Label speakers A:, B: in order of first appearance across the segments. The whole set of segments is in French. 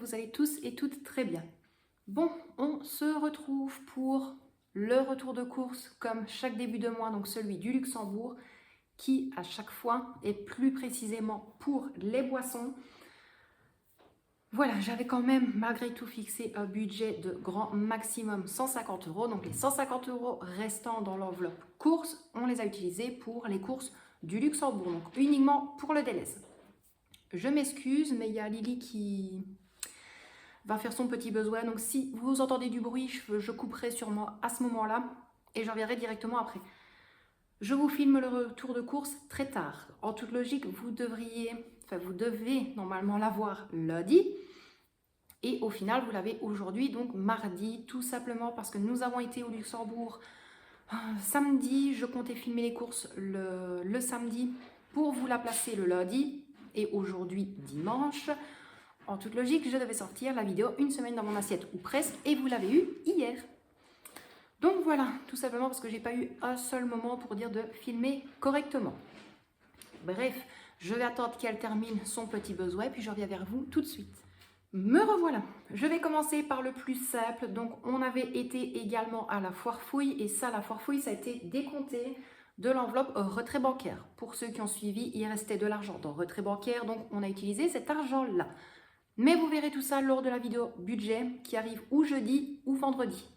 A: vous allez tous et toutes très bien. Bon, on se retrouve pour le retour de course comme chaque début de mois, donc celui du Luxembourg, qui à chaque fois est plus précisément pour les boissons. Voilà, j'avais quand même malgré tout fixé un budget de grand maximum 150 €. Donc les 150 € restants dans l'enveloppe courses, on les a utilisés pour les courses du Luxembourg, donc uniquement pour le Delhaize. Je m'excuse, mais il y a Lily qui va faire son petit besoin. Donc si vous entendez du bruit, je couperai sûrement à ce moment-là et j'en reviendrai directement après. Je vous filme le retour de course très tard. En toute logique, vous devez normalement l'avoir lundi. Et au final, vous l'avez aujourd'hui, donc mardi, tout simplement parce que nous avons été au Luxembourg samedi. Je comptais filmer les courses le samedi pour vous la placer le lundi. Et aujourd'hui, dimanche, en toute logique, je devais sortir la vidéo une semaine dans mon assiette, ou presque, et vous l'avez eu hier. Donc voilà, tout simplement parce que j'ai pas eu un seul moment pour dire de filmer correctement. Bref, je vais attendre qu'elle termine son petit besoin, puis je reviens vers vous tout de suite. Me revoilà. Je vais commencer par le plus simple. Donc on avait été également à la foire fouille, et ça, la foire fouille, ça a été décompté de l'enveloppe retrait bancaire. Pour ceux qui ont suivi, il restait de l'argent dans retrait bancaire, donc on a utilisé cet argent-là. Mais vous verrez tout ça lors de la vidéo budget qui arrive ou jeudi ou vendredi.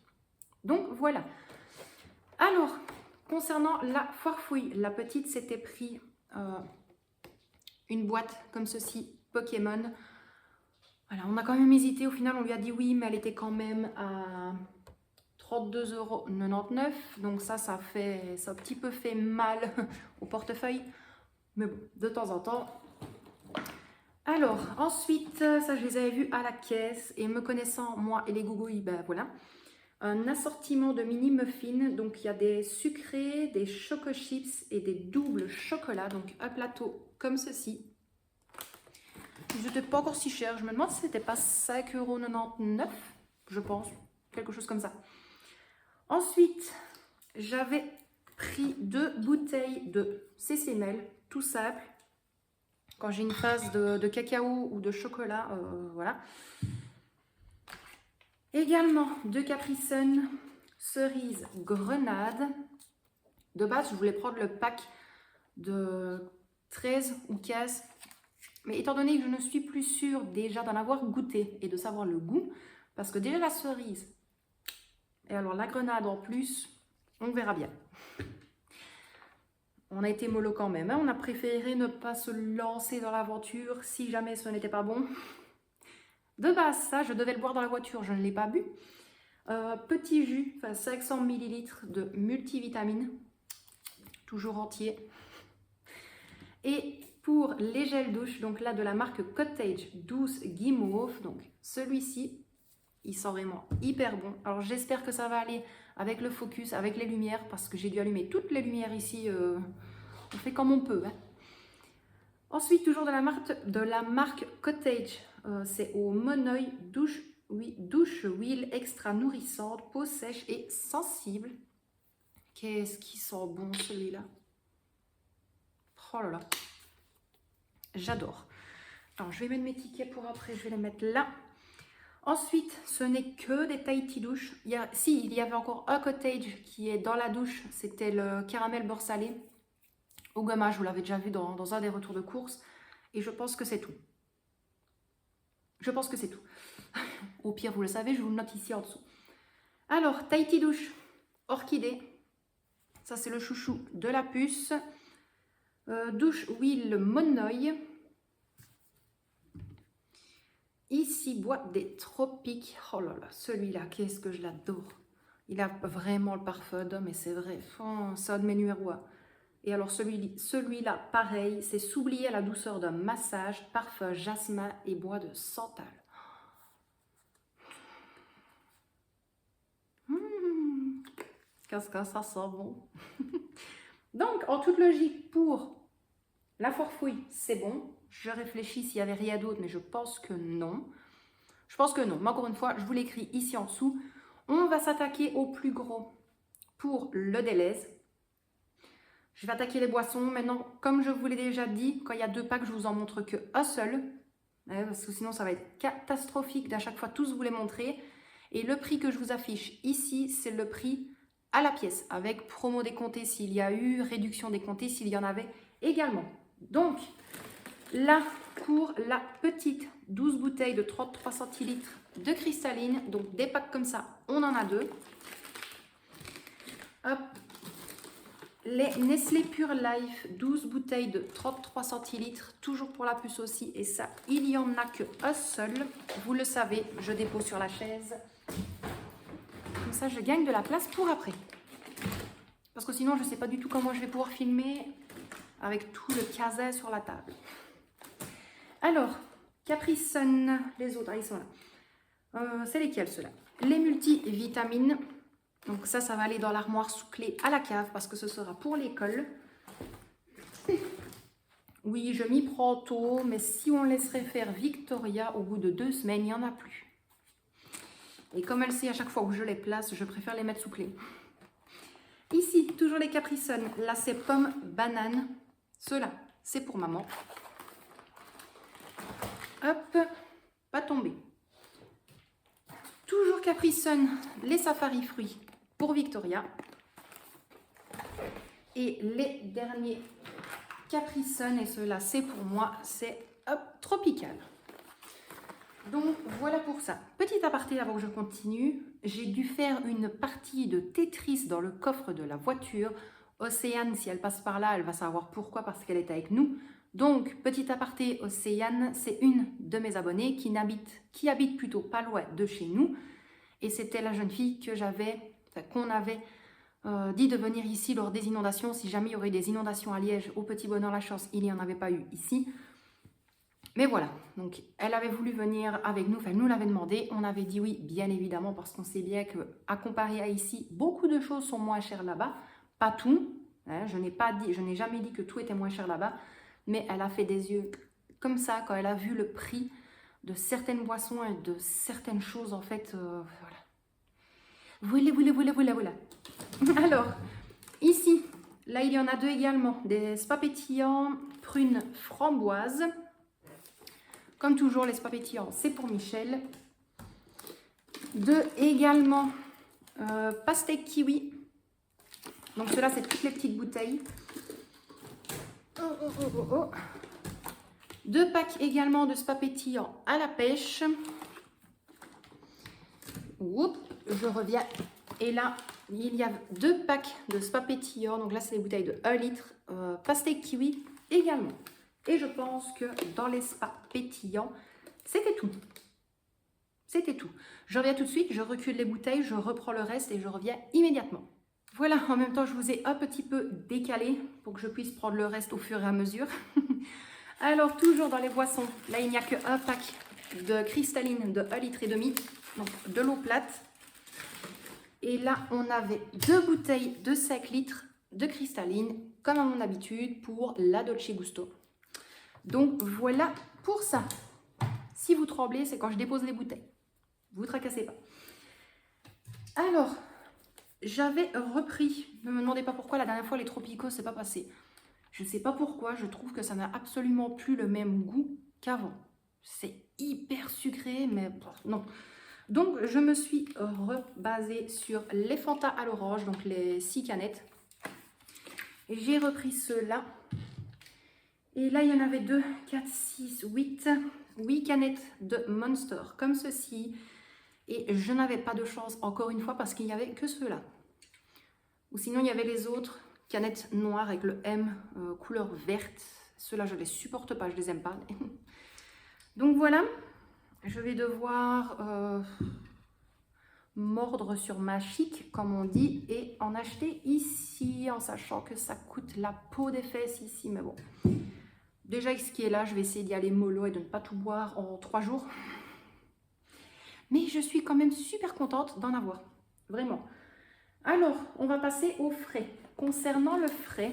A: Donc voilà. Alors, concernant la foire fouille, la petite s'était pris une boîte comme ceci, Pokémon. Voilà, on a quand même hésité. Au final, on lui a dit oui, mais elle était quand même à 32,99 €. Donc ça a un petit peu fait mal au portefeuille. Mais bon, de temps en temps. Alors, ensuite, ça, je les avais vus à la caisse. Et me connaissant, moi et les gougouilles, ben voilà. Un assortiment de mini muffins. Donc, il y a des sucrés, des choco chips et des doubles chocolats. Donc, un plateau comme ceci. Ils n'étaient pas encore si chers. Je me demande si c'était pas 5,99 €, je pense. Quelque chose comme ça. Ensuite, j'avais pris 2 bouteilles de CCML, tout simple. Quand j'ai une phase de cacao ou de chocolat, voilà. Également 2 Capri Sun, cerise grenade. De base, je voulais prendre le pack de 13 ou 15. Mais étant donné que je ne suis plus sûre déjà d'en avoir goûté et de savoir le goût, parce que déjà la cerise, et alors la grenade en plus, on verra bien. On a été mollo quand même, hein. On a préféré ne pas se lancer dans l'aventure si jamais ce n'était pas bon. De base, ça, je devais le boire dans la voiture, je ne l'ai pas bu. Petit jus, enfin 500 ml de multivitamines, toujours entier. Et pour les gels douche, donc là de la marque Cottage Douce Guimauve, donc celui-ci, il sent vraiment hyper bon. Alors j'espère que ça va aller avec le focus, avec les lumières, parce que j'ai dû allumer toutes les lumières ici. On fait comme on peut, hein. Ensuite, toujours de la marque Cottage, c'est au Monoï douche huile extra nourrissante, peau sèche et sensible. Qu'est-ce qui sent bon celui-là? Oh là là, j'adore. Alors, je vais mettre mes tickets pour après, je vais les mettre là. Ensuite, ce n'est que des Tahiti douche. Il y avait encore un Cottage qui est dans la douche, c'était le caramel beurre salé. Au gommage, vous l'avez déjà vu dans un des retours de course. Et je pense que c'est tout. Je pense que c'est tout. Au pire, vous le savez, je vous le note ici en dessous. Alors, Tahiti douche, orchidée. Ça, c'est le chouchou de la puce. Douche huile Monoï. Ici, bois des tropiques. Oh là là, celui-là, qu'est-ce que je l'adore. Il a vraiment le parfum d'homme, et c'est vrai. Oh, c'est un de mes numéros 1. Et alors celui-là, pareil, c'est s'oublier à la douceur d'un massage, parfum jasmin et bois de santal. Qu'est-ce que ça sent bon. Donc, en toute logique, pour la foire fouille, c'est bon. Je réfléchis s'il n'y avait rien d'autre, mais je pense que non. Je pense que non. Mais encore une fois, je vous l'écris ici en dessous. On va s'attaquer au plus gros pour le Delhaize. Je vais attaquer les boissons. Maintenant, comme je vous l'ai déjà dit, quand il y a 2 packs, je vous en montre qu'un seul. parce que sinon ça va être catastrophique d'à chaque fois tous vous les montrer. Et le prix que je vous affiche ici, c'est le prix à la pièce, avec promo décompté s'il y a eu, réduction décomptée s'il y en avait également. Donc, là, pour la petite 12 bouteilles de 33 centilitres de cristalline, donc des packs comme ça, on en a deux. Hop. Les Nestlé Pure Life, 12 bouteilles de 33 centilitres, toujours pour la puce aussi, et ça, il n'y en a qu'un seul. Vous le savez, je dépose sur la chaise. Comme ça, je gagne de la place pour après. Parce que sinon, je ne sais pas du tout comment je vais pouvoir filmer avec tout le caset sur la table. Alors, Capri Sun, les autres, ils sont là. C'est lesquels ceux-là? Les multivitamines. Donc ça va aller dans l'armoire sous clé à la cave parce que ce sera pour l'école. Oui, je m'y prends tôt, mais si on laisserait faire Victoria, au bout de 2 semaines, il n'y en a plus. Et comme elle sait à chaque fois où je les place, je préfère les mettre sous clé. Ici, toujours les Capri Sun. Là, c'est pomme, banane. Ceux-là, c'est pour maman. Hop, pas tomber. Toujours Capri Sun, les safari fruits pour Victoria. Et les derniers Capri Sun, et ceux-là, c'est pour moi, c'est tropical. Donc voilà pour ça. Petit aparté avant que je continue, j'ai dû faire une partie de Tetris dans le coffre de la voiture. Océane, si elle passe par là, elle va savoir pourquoi, parce qu'elle est avec nous. Donc, petit aparté, Océane, c'est une de mes abonnées qui habite plutôt pas loin de chez nous. Et c'était la jeune fille qu'on avait dit de venir ici lors des inondations. Si jamais il y aurait des inondations à Liège, au Petit Bonheur la Chance, il n'y en avait pas eu ici. Mais voilà, donc elle avait voulu venir avec nous, enfin elle nous l'avait demandé, on avait dit oui, bien évidemment, parce qu'on sait bien qu'à comparer à ici, beaucoup de choses sont moins chères là-bas, pas tout, hein, je n'ai jamais dit que tout était moins cher là-bas, mais elle a fait des yeux comme ça quand elle a vu le prix de certaines boissons et de certaines choses en fait, voilà. Alors, ici, là il y en a deux également, des spas pétillants, prunes framboises. Comme toujours, les spas pétillants, c'est pour Michel. Deux également, pastèque kiwi. Donc ceux-là, c'est toutes les petites bouteilles. Deux packs également de spas pétillants à la pêche. Oups, je reviens. Et là, il y a deux packs de spas pétillants. Donc là, c'est des bouteilles de 1 litre. Pastèque kiwi également. Et je pense que dans les spas pétillants, c'était tout. C'était tout. Je reviens tout de suite, je recule les bouteilles, je reprends le reste et je reviens immédiatement. Voilà, en même temps, je vous ai un petit peu décalé pour que je puisse prendre le reste au fur et à mesure. Alors, toujours dans les boissons, là, il n'y a qu'un pack de cristalline de 1,5 litre, donc de l'eau plate. Et là, on avait 2 bouteilles de 5 litres de cristalline, comme à mon habitude, pour la Dolce Gusto. Donc voilà pour ça. Si vous tremblez, c'est quand je dépose les bouteilles. Vous ne tracassez pas. Alors, j'avais repris, ne me demandez pas pourquoi, la dernière fois les Tropicaux, c'est pas passé. Je ne sais pas pourquoi, je trouve que ça n'a absolument plus le même goût qu'avant. C'est hyper sucré, mais non. Donc, je me suis rebasée sur les Fanta à l'orange, donc les 6 canettes. J'ai repris ceux-là. Et là, il y en avait 2, 4, 6, 8 canettes de Monster, comme ceci. Et je n'avais pas de chance, encore une fois, parce qu'il n'y avait que ceux-là. Ou sinon, il y avait les autres canettes noires avec le M, couleur verte. Ceux-là, je ne les supporte pas, je ne les aime pas. Donc voilà, je vais devoir mordre sur ma chic, comme on dit, et en acheter ici, en sachant que ça coûte la peau des fesses ici, mais bon. Déjà, ce qui est là, je vais essayer d'y aller mollo et de ne pas tout boire en 3 jours. Mais je suis quand même super contente d'en avoir. Vraiment. Alors, on va passer au frais. Concernant le frais,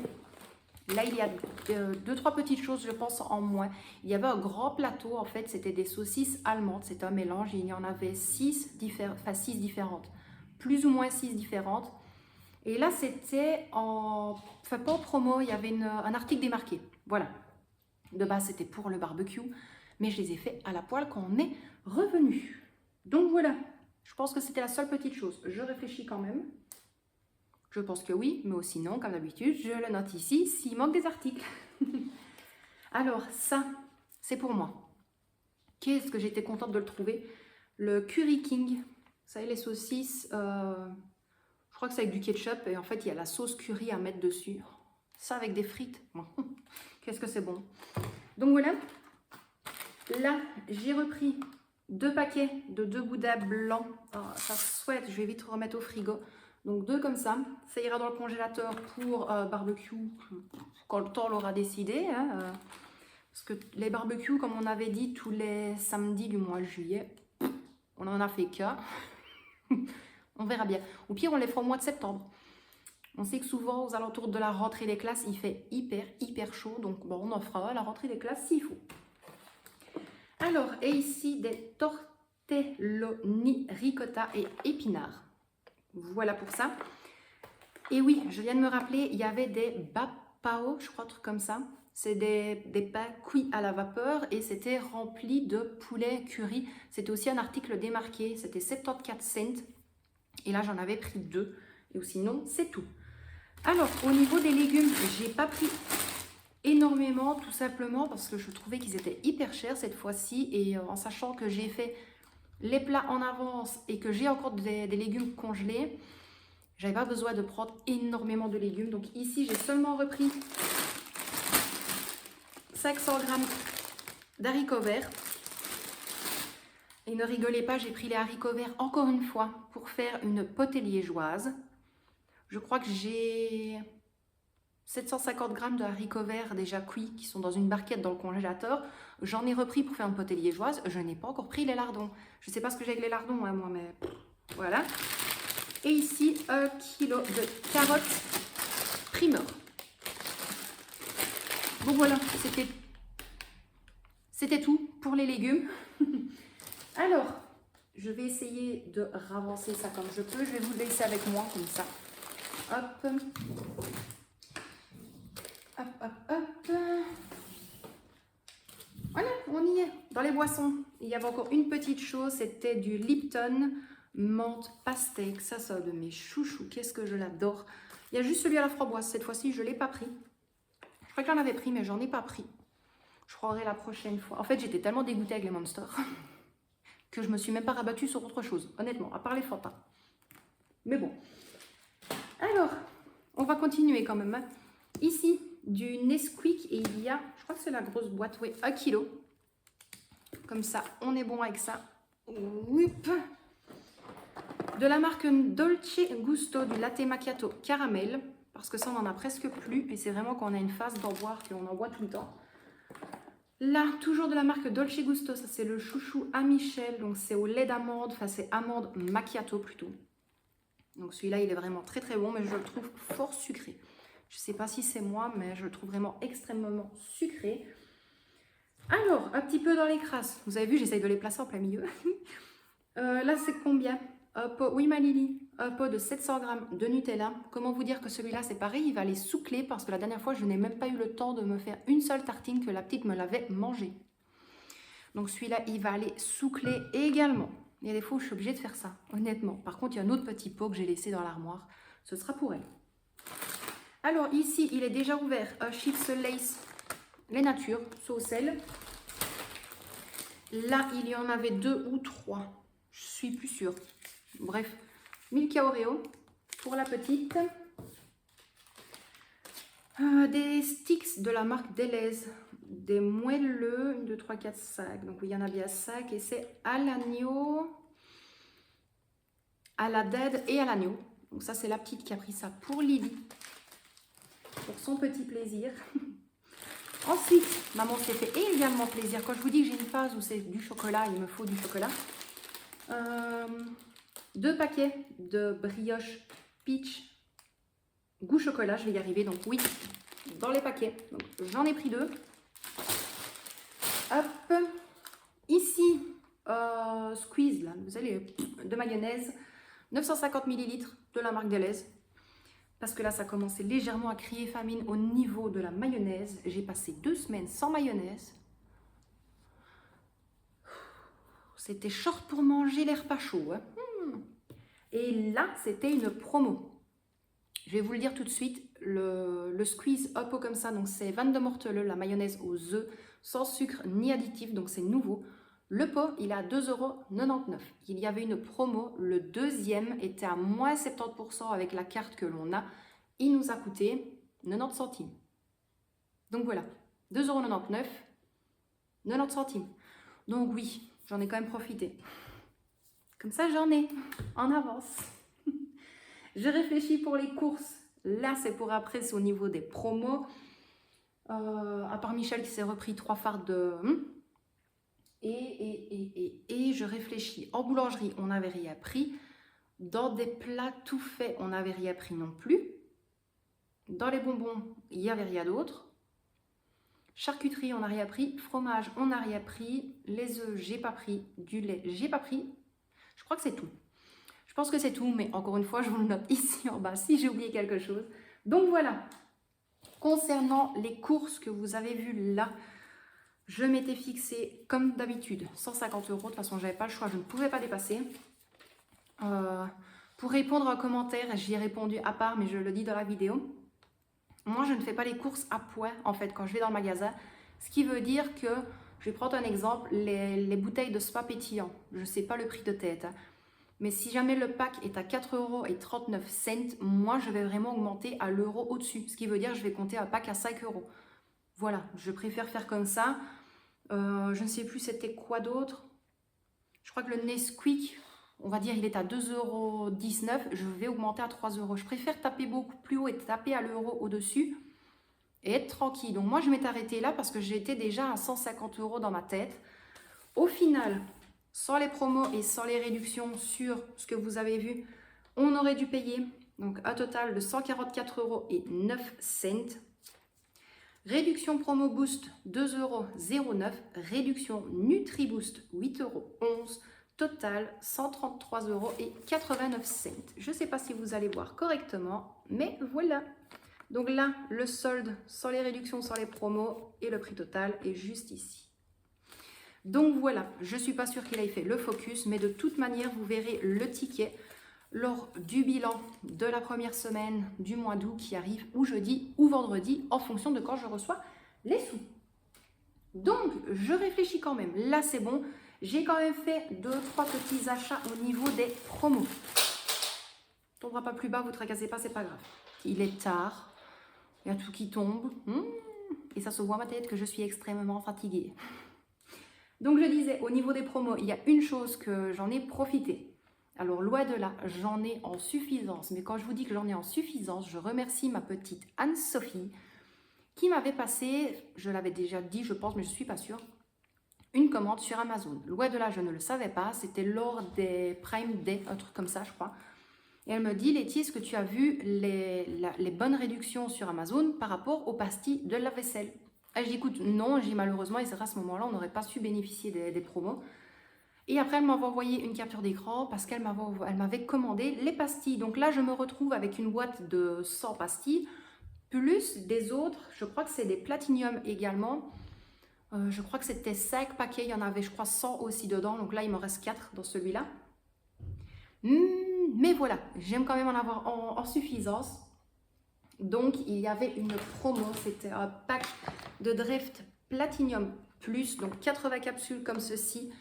A: là, il y a 2-3 petites choses, je pense, en moins. Il y avait un grand plateau, en fait, c'était des saucisses allemandes. C'est un mélange. Il y en avait 6 différentes. Plus ou moins 6 différentes. Et là, c'était en... Enfin, pas en promo, il y avait un article démarqué. Voilà. De base, c'était pour le barbecue. mais je les ai fait à la poêle quand on est revenu. Donc voilà, je pense que c'était la seule petite chose. Je réfléchis quand même. Je pense que oui, mais aussi non, comme d'habitude, je le note ici s'il manque des articles. Alors ça, c'est pour moi. Qu'est-ce que j'étais contente de le trouver? Le Curry King. Vous savez, les saucisses, je crois que c'est avec du ketchup et en fait, il y a la sauce curry à mettre dessus. Ça avec des frites. Qu'est-ce que c'est bon. Donc voilà. Là, j'ai repris 2 paquets de 2 goudas blancs. Oh, ça souhaite, je vais vite remettre au frigo. Donc 2 comme ça. Ça ira dans le congélateur pour barbecue quand le temps l'aura décidé. Hein, parce que les barbecues, comme on avait dit, tous les samedis du mois de juillet, on n'en a fait qu'un. On verra bien. Au pire, on les fera au mois de septembre. On sait que souvent, aux alentours de la rentrée des classes, il fait hyper chaud. Donc, bon, on en fera à la rentrée des classes s'il faut. Alors, et ici, des tortelloni ricotta et épinards. Voilà pour ça. Et oui, je viens de me rappeler, il y avait des bapao, je crois, un truc comme ça. C'est des pains cuits à la vapeur et c'était rempli de poulet curry. C'était aussi un article démarqué, c'était 74 cents. Et là, j'en avais pris 2. Et sinon, c'est tout. Alors, au niveau des légumes, j'ai pas pris énormément, tout simplement parce que je trouvais qu'ils étaient hyper chers cette fois-ci. Et en sachant que j'ai fait les plats en avance et que j'ai encore des légumes congelés, j'avais pas besoin de prendre énormément de légumes. Donc ici, j'ai seulement repris 500 g d'haricots verts. Et ne rigolez pas, j'ai pris les haricots verts encore une fois pour faire une potée liégeoise. Je crois que j'ai 750 g de haricots verts déjà cuits qui sont dans une barquette dans le congélateur. J'en ai repris pour faire une potée liégeoise. Je n'ai pas encore pris les lardons. Je ne sais pas ce que j'ai avec les lardons, hein, moi, mais voilà. Et ici, 1 kg de carottes primeur. Bon voilà, c'était tout pour les légumes. Alors, je vais essayer de ravancer ça comme je peux. Je vais vous le laisser avec moi, comme ça. Hop. Hop, hop, hop. Voilà, on y est. Dans les boissons, il y avait encore une petite chose. C'était du Lipton menthe pastèque. Ça de mes chouchous. Qu'est-ce que je l'adore. Il y a juste celui à la framboise. Cette fois-ci, je ne l'ai pas pris. Je crois que j'en avais pris, mais j'en ai pas pris. Je prendrai la prochaine fois. En fait, j'étais tellement dégoûtée avec les Monsters que je me suis même pas rabattue sur autre chose, honnêtement, à part les Fanta. Mais bon. Alors, on va continuer quand même. Hein. Ici, du Nesquik et il y a, je crois que c'est la grosse boîte, oui, 1 kg. Comme ça, on est bon avec ça. Ouip. De la marque Dolce Gusto, du latte macchiato caramel, parce que ça, on en a presque plus. Et c'est vraiment quand on a une phase d'en boire qu'on en boit tout le temps. Là, toujours de la marque Dolce Gusto, ça c'est le chouchou à Michel, donc c'est au lait d'amande, enfin c'est amande macchiato plutôt. Donc celui-là, il est vraiment très bon, mais je le trouve fort sucré. Je ne sais pas si c'est moi, mais je le trouve vraiment extrêmement sucré. Alors, un petit peu dans les crasses. Vous avez vu, j'essaye de les placer en plein milieu. Là, c'est combien? Oui, ma Lily, un pot de 700 g de Nutella. Comment vous dire que celui-là, c'est pareil, il va aller soucler parce que la dernière fois, je n'ai même pas eu le temps de me faire une seule tartine que la petite me l'avait mangée. Donc celui-là, il va aller soucler également. Il y a des fois où je suis obligée de faire ça, honnêtement. Par contre, il y a un autre petit pot que j'ai laissé dans l'armoire. Ce sera pour elle. Alors ici, il est déjà ouvert. Chips Lace, les natures, sauce sel. Là, il y en avait 2 ou 3. Je suis plus sûre. Bref, Milka Oreo pour la petite. Des sticks de la marque Deleuze. Des moelleux, 1, 2, 3, 4, 5. Donc il y en a bien 5 et c'est à l'agneau, à la dinde et à l'agneau. Donc ça, c'est la petite qui a pris ça pour Lily, pour son petit plaisir. Ensuite, maman s'est fait également plaisir. Quand je vous dis que j'ai une phase où c'est du chocolat, il me faut du chocolat. 2 paquets de brioche peach goût chocolat, je vais y arriver, donc oui, dans les paquets. J'en ai pris 2. Hop, ici, squeeze, là, vous savez, de mayonnaise, 950 ml de la marque Deleuze. Parce que là, ça commençait légèrement à crier famine au niveau de la mayonnaise. J'ai passé 2 semaines sans mayonnaise. C'était short pour manger l'air pas chaud. Hein. Et là, c'était une promo. Je vais vous le dire tout de suite, le squeeze up comme ça, donc c'est Van de Mortele, la mayonnaise aux œufs, sans sucre ni additif, donc c'est nouveau. Le pot, il est à 2,99 €. Il y avait une promo, le deuxième était à moins 70% avec la carte que l'on a. Il nous a coûté 90 centimes. Donc voilà, 2,99 €, 90 centimes. Donc oui, j'en ai quand même profité. Comme ça, j'en ai en avance. Je réfléchis pour les courses. Là, c'est pour après, c'est au niveau des promos. À part Michel qui s'est repris 3 fards de... Et je réfléchis. En boulangerie, on n'avait rien pris. Dans des plats tout faits, on n'avait rien pris non plus. Dans les bonbons, il n'y avait rien d'autre. Charcuterie, on n'a rien pris. Fromage, on n'a rien pris. Les œufs, j'ai pas pris. Du lait, j'ai pas pris. Je crois que c'est tout. Je pense que c'est tout, mais encore une fois, je vous le note ici en bas si j'ai oublié quelque chose. Donc voilà. Concernant les courses que vous avez vues là, je m'étais fixé, comme d'habitude, 150 €. De toute façon, je n'avais pas le choix, je ne pouvais pas dépasser. Pour répondre aux commentaires, j'y ai répondu à part, mais je le dis dans la vidéo. Moi, je ne fais pas les courses à poids, en fait, quand je vais dans le magasin. Ce qui veut dire que, je vais prendre un exemple, les bouteilles de spa pétillant. Je ne sais pas le prix de tête. Hein. Mais si jamais le pack est à 4,39 €, moi, je vais vraiment augmenter à l'euro au-dessus. Ce qui veut dire que je vais compter un pack à 5 €. Voilà, je préfère faire comme ça. Je ne sais plus c'était quoi d'autre. Je crois que le Nesquik, on va dire il est à 2,19 €. Je vais augmenter à 3 €. Je préfère taper beaucoup plus haut et taper à l'euro au-dessus et être tranquille. Donc moi, je m'étais arrêtée là parce que j'étais déjà à 150 € dans ma tête. Au final, sans les promos et sans les réductions sur ce que vous avez vu, on aurait dû payer donc un total de 144,09 €. Réduction promo boost 2,09 €. Réduction NutriBoost 8,11 €. Total 133,89 €. Je ne sais pas si vous allez voir correctement, mais voilà. Donc là, le solde sans les réductions, sans les promos et le prix total est juste ici. Donc voilà, je ne suis pas sûre qu'il ait fait le focus, mais de toute manière, vous verrez le ticket lors du bilan de la première semaine du mois d'août qui arrive ou jeudi ou vendredi en fonction de quand je reçois les sous. Donc, je réfléchis quand même. Là, c'est bon. J'ai quand même fait 2-3 petits achats au niveau des promos. Ne tombera pas plus bas, vous ne tracassez pas, c'est pas grave. Il est tard, il y a tout qui tombe. Et ça se voit à ma tête que je suis extrêmement fatiguée. Donc, je disais, au niveau des promos, il y a une chose que j'en ai profité. Alors, loin de là, j'en ai en suffisance. Mais quand je vous dis que j'en ai en suffisance, je remercie ma petite Anne-Sophie qui m'avait passé, je l'avais déjà dit, je pense, mais je ne suis pas sûre, une commande sur Amazon. Loin de là, je ne le savais pas. C'était lors des Prime Day, un truc comme ça, je crois. Et elle me dit, Letty, est-ce que tu as vu les bonnes réductions sur Amazon par rapport aux pastilles de lave-vaisselle? Je dis, écoute, non, malheureusement, et c'est à ce moment-là, on n'aurait pas su bénéficier des promos. Et après, elle m'avait envoyé une capture d'écran parce qu'elle m'avait commandé les pastilles. Donc là, je me retrouve avec une boîte de 100 pastilles, plus des autres. Je crois que c'est des platinium également. Je crois que c'était 5 paquets. Il y en avait, je crois, 100 aussi dedans. Donc là, il me reste 4 dans celui-là. Mais voilà, j'aime quand même en avoir en suffisance. Donc, il y avait une promo. C'était un pack de Drift Platinum Plus. Donc, 80 capsules comme ceci.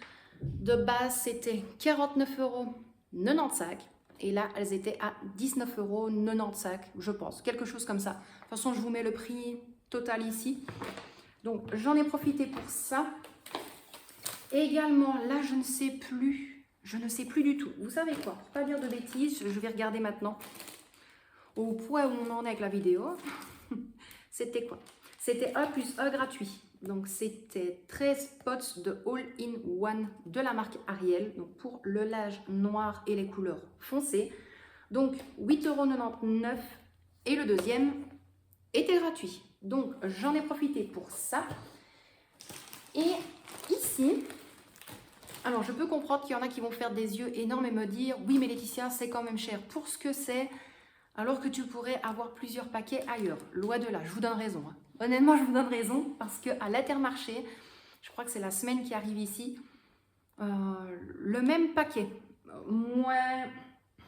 A: De base, c'était 49,95 €. Et là, elles étaient à 19,95 €, je pense. Quelque chose comme ça. De toute façon, je vous mets le prix total ici. Donc, j'en ai profité pour ça. Également, là, je ne sais plus. Je ne sais plus du tout. Vous savez quoi? Pour pas dire de bêtises, je vais regarder maintenant. Au point où on en est avec la vidéo. C'était quoi? C'était 1 + 1 gratuit. Donc, c'était 13 pots de All-in-One de la marque Ariel. Donc, pour le linge noir et les couleurs foncées. Donc, 8,99 € et le deuxième était gratuit. Donc, j'en ai profité pour ça. Et ici, alors je peux comprendre qu'il y en a qui vont faire des yeux énormes et me dire « Oui, mais Laetitia, c'est quand même cher pour ce que c'est, alors que tu pourrais avoir plusieurs paquets ailleurs. » Loin de là, je vous donne raison. Hein. Honnêtement, je vous donne raison parce qu'à l'Intermarché, je crois que c'est la semaine qui arrive ici, le même paquet. Ouais,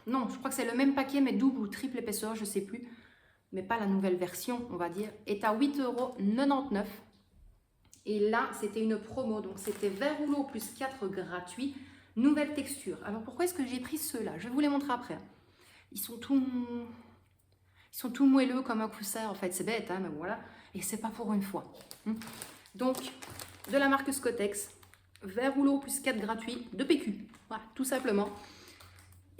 A: non, je crois que c'est le même paquet, mais double ou triple épaisseur, je ne sais plus. Mais pas la nouvelle version, on va dire, est à 8,99 €. Et là, c'était une promo, donc c'était 20 rouleaux plus 4 gratuits, nouvelle texture. Alors pourquoi est-ce que j'ai pris ceux-là? Je vais vous les montrer après. Ils sont tout moelleux comme un coussin, en fait, c'est bête, hein, mais voilà. Et c'est pas pour une fois. Donc, de la marque Scottex, 20 rouleaux plus 4 gratuits de PQ, voilà, tout simplement.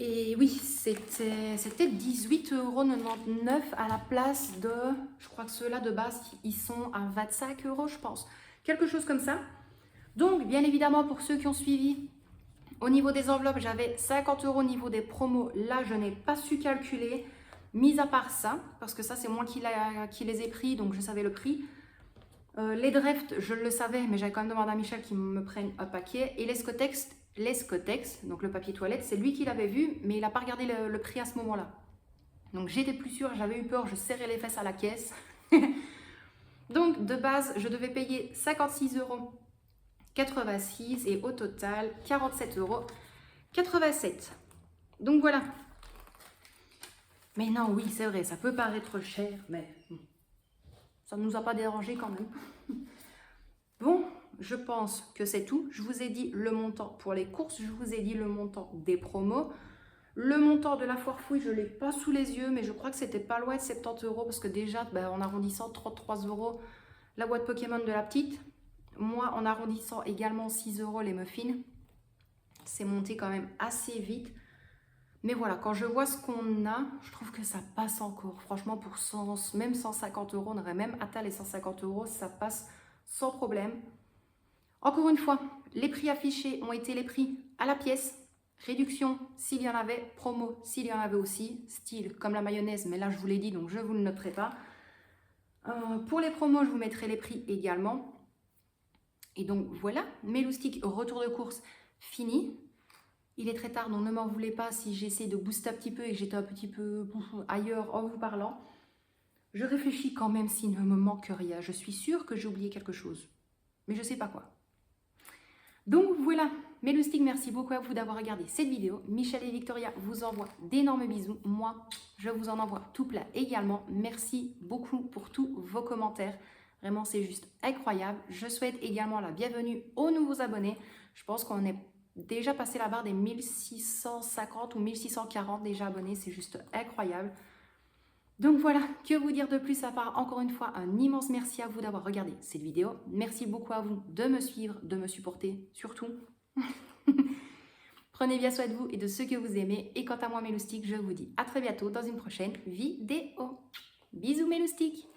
A: Et oui, c'était 18,99 € à la place de, je crois que ceux-là de base, ils sont à 25 €, je pense. Quelque chose comme ça. Donc, bien évidemment, pour ceux qui ont suivi, au niveau des enveloppes, j'avais 50 € au niveau des promos. Là, je n'ai pas su calculer, mis à part ça, parce que ça, c'est moi qui les ai pris, donc je savais le prix. Les Dreft, je le savais, mais j'avais quand même demandé à Michel qu'il me prenne un paquet. Et les Scottex, donc le papier toilette, c'est lui qui l'avait vu, mais il n'a pas regardé le prix à ce moment-là. Donc j'étais plus sûre, j'avais eu peur, je serrais les fesses à la caisse. Donc de base, je devais payer 56,86 € et au total 47,87 €. Donc voilà. Mais non, oui, c'est vrai, ça peut paraître cher, mais ça ne nous a pas dérangé quand même. Bon, je pense que c'est tout. Je vous ai dit le montant pour les courses, je vous ai dit le montant des promos. Le montant de la foire fouille, je ne l'ai pas sous les yeux, mais je crois que c'était pas loin de 70 € parce que déjà, en arrondissant 33 € la boîte Pokémon de la petite. Moi, en arrondissant également 6 € les muffins. C'est monté quand même assez vite. Mais voilà, quand je vois ce qu'on a, je trouve que ça passe encore. Franchement, pour même 150 €, on aurait même atteint les 150 €, ça passe sans problème. Encore une fois, les prix affichés ont été les prix à la pièce. Réduction s'il y en avait, promo s'il y en avait aussi, style comme la mayonnaise, mais là je vous l'ai dit, donc je ne vous le noterai pas. Pour les promos, je vous mettrai les prix également. Et donc voilà, mes loustiques retour de course fini. Il est très tard, donc ne m'en voulez pas si j'essaie de booster un petit peu et que j'étais un petit peu ailleurs en vous parlant. Je réfléchis quand même s'il ne me manque rien. Je suis sûre que j'ai oublié quelque chose, mais je ne sais pas quoi. Donc voilà, mes loustiques, merci beaucoup à vous d'avoir regardé cette vidéo. Michel et Victoria vous envoient d'énormes bisous. Moi, je vous en envoie tout plein également. Merci beaucoup pour tous vos commentaires. Vraiment, c'est juste incroyable. Je souhaite également la bienvenue aux nouveaux abonnés. Je pense qu'on est déjà passé la barre des 1650 ou 1640 déjà abonnés. C'est juste incroyable. Donc voilà, que vous dire de plus à part encore une fois un immense merci à vous d'avoir regardé cette vidéo. Merci beaucoup à vous de me suivre, de me supporter, surtout. Prenez bien soin de vous et de ceux que vous aimez. Et quant à moi mes loustiques, je vous dis à très bientôt dans une prochaine vidéo. Bisous mes loustiques.